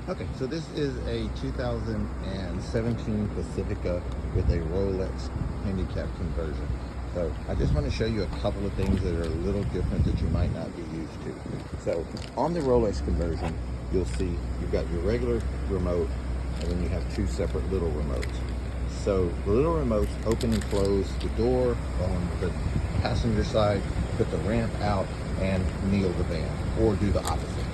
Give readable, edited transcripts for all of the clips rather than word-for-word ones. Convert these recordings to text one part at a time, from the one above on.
Okay, so this is a 2017 Pacifica with a RollX handicap conversion. So I just want to show you a couple of things that are a little different that you might not be used to. So on the RollX conversion, you'll see you've got your regular remote and then you have two separate little remotes. So the little remotes open and close the door on the passenger side, put the ramp out, and kneel the van, or do the opposite.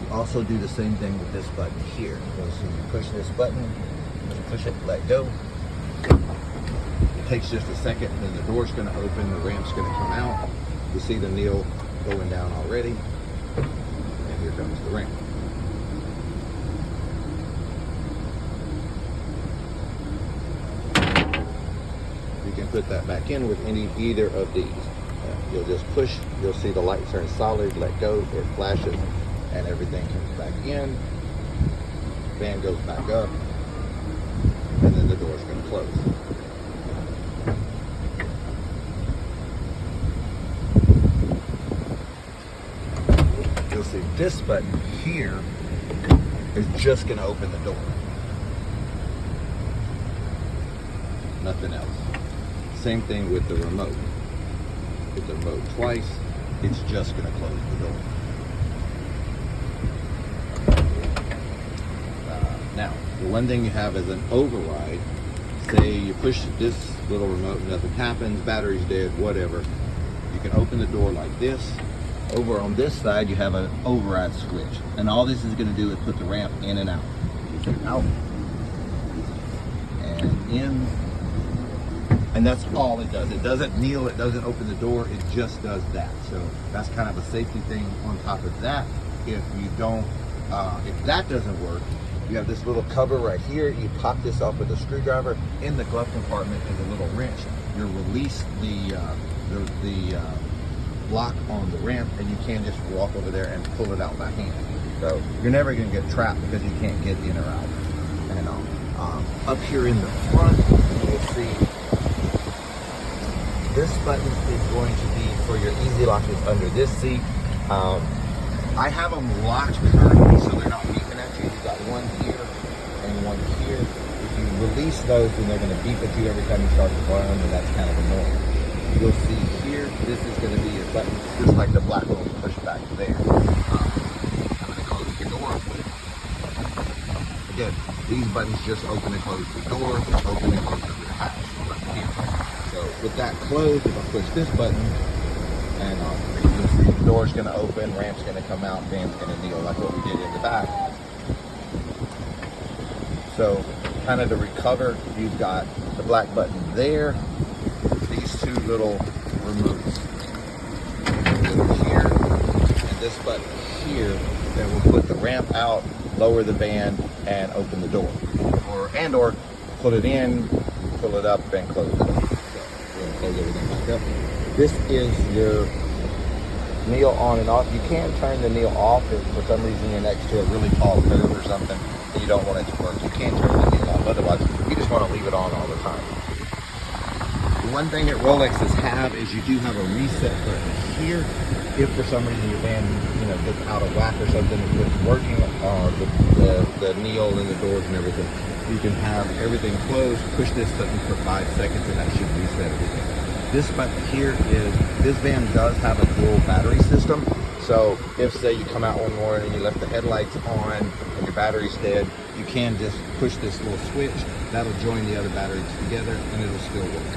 You also do the same thing with this button here. So you push this button, you push it, let go. It takes just a second, then the door's going to open, the ramp's going to come out. You see the kneel going down already, and here comes the ramp. You can put that back in with either of these. You'll just push, you'll see the light turn solid, let go, it flashes, and everything comes back in. Fan goes back up, and then the door's going to close. You'll see this button here is just going to open the door. Nothing else. Same thing with the remote. Hit the remote twice, it's just going to close the door. Now, the one thing you have is an override. Say you push this little remote, nothing happens, battery's dead, whatever. You can open the door like this. Over on this side, you have an override switch. And all this is going to do is put the ramp in and out. Out. And in. And that's all it does. It doesn't kneel, it doesn't open the door, it just does that. So that's kind of a safety thing on top of that. If you don't, if that doesn't work, you have this little cover right here. You pop this off with a screwdriver. In the glove compartment is a little wrench. You release the block on the ramp, and you can just walk over there and pull it out by hand. So you're never going to get trapped because you can't get in or out. And up here in the front, you'll see this button is going to be for your easy lock. It's under this seat. I have them locked currently so they're not beeping at you. You've got one here and one here. If you release those, then they're going to beep at you every time you start to burn, and that's kind of annoying. You'll see here, this is going to be a button just like the black one we pushed back there. I'm going to close the door. Again, these buttons just open and close the door, open and close the hatch right here. So with that closed, if I push this button, and you'll see the door's going to open, ramp's going to come out, van's going to kneel like what we did in the back. So kind of to recover, you've got the black button there, these two little remotes here, and this button here that will put the ramp out, lower the van, and open the door. Or put it in, pull it up, and close it. Close everything back up. This is your kneel on and off. You can turn the kneel off if for some reason you're next to a really tall curb or something and you don't want it to work. You can turn the kneel off. Otherwise, you just want to leave it on all the time. The one thing that RollX's have is you do have a reset button here. If for some reason your van, gets out of whack or something, it's working, the kneel and the doors and everything, you can have everything closed, push this button for 5 seconds, and that should reset everything. This button here this van does have a dual battery system. So if, say, you come out one morning and you left the headlights on and your battery's dead, you can just push this little switch. That'll join the other batteries together, and it'll still work.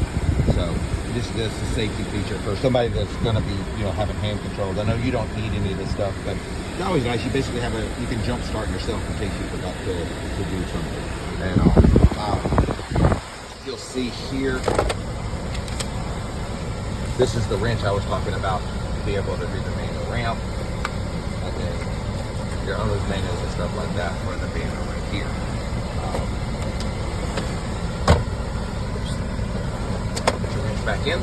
So this is a safety feature for somebody that's going to be, having hand controls. I know you don't need any of this stuff, but it's always nice. You basically you can jump start yourself in case you forgot to do something. And you'll see here, this is the wrench I was talking about to be able to do the manual ramp. And then your owner's manuals and stuff like that for the van right here. Put your wrench back in.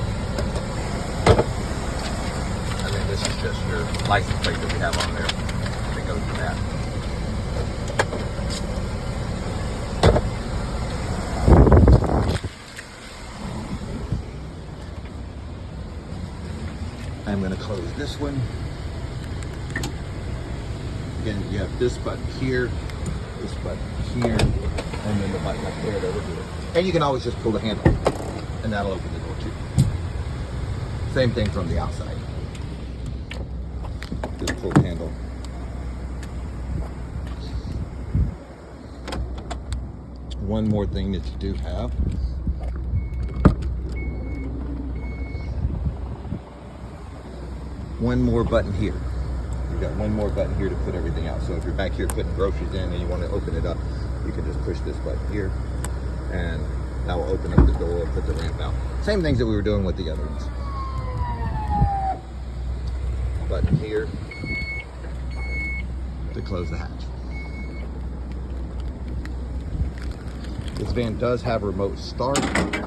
And then this is just your license plate that we have on there. That goes with that. I'm going to close this one. Again, you have this button here, this button here, and then the button up there over here. And you can always just pull the handle, and that'll open the door too. Same thing from the outside. Just pull the handle. One more thing that you do have. One more button here. You've got one more button here to put everything out. So if you're back here putting groceries in and you want to open it up, you can just push this button here, and that will open up the door and put the ramp out. Same things that we were doing with the other ones. Button here to close the hatch. This van does have remote start,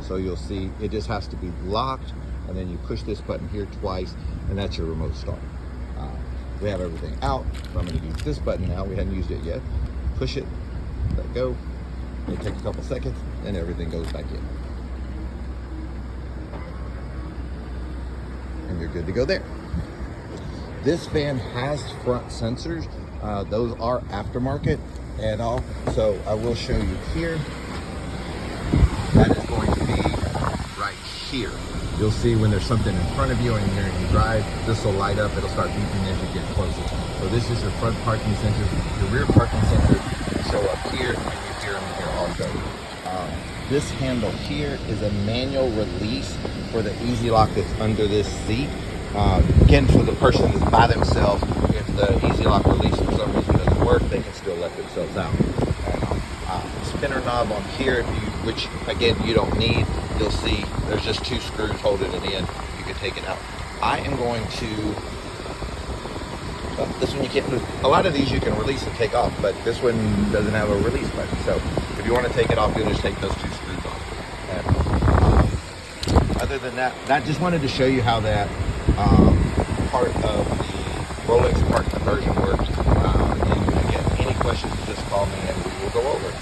so you'll see it just has to be locked, and then you push this button here twice, and that's your remote start. We have everything out, so I'm going to use this button now. We hadn't used it yet. Push it, let go. It takes a couple seconds, and everything goes back in. And you're good to go there. This van has front sensors. Those are aftermarket and all. So I will show you here. That is going to be right here. You'll see when there's something in front of you and you drive, this will light up. It'll start beeping as you get closer. So this is your front parking sensors. Your rear parking sensors show up here, and you hear them here also. This handle here is a manual release for the easy lock that's under this seat. Again, for the person that's by themselves, if the easy lock release for some reason doesn't work, they can still let themselves out. Spinner knob on here, which again you don't need. You'll see there's just two screws holding it in. You can take it out. I am going to, this one you can't move. A lot of these you can release and take off, but this one doesn't have a release button. So if you want to take it off, you'll just take those two screws off. And, other than that, I just wanted to show you how that part of the RollX part conversion works. And again, any questions, just call me and we will go over it.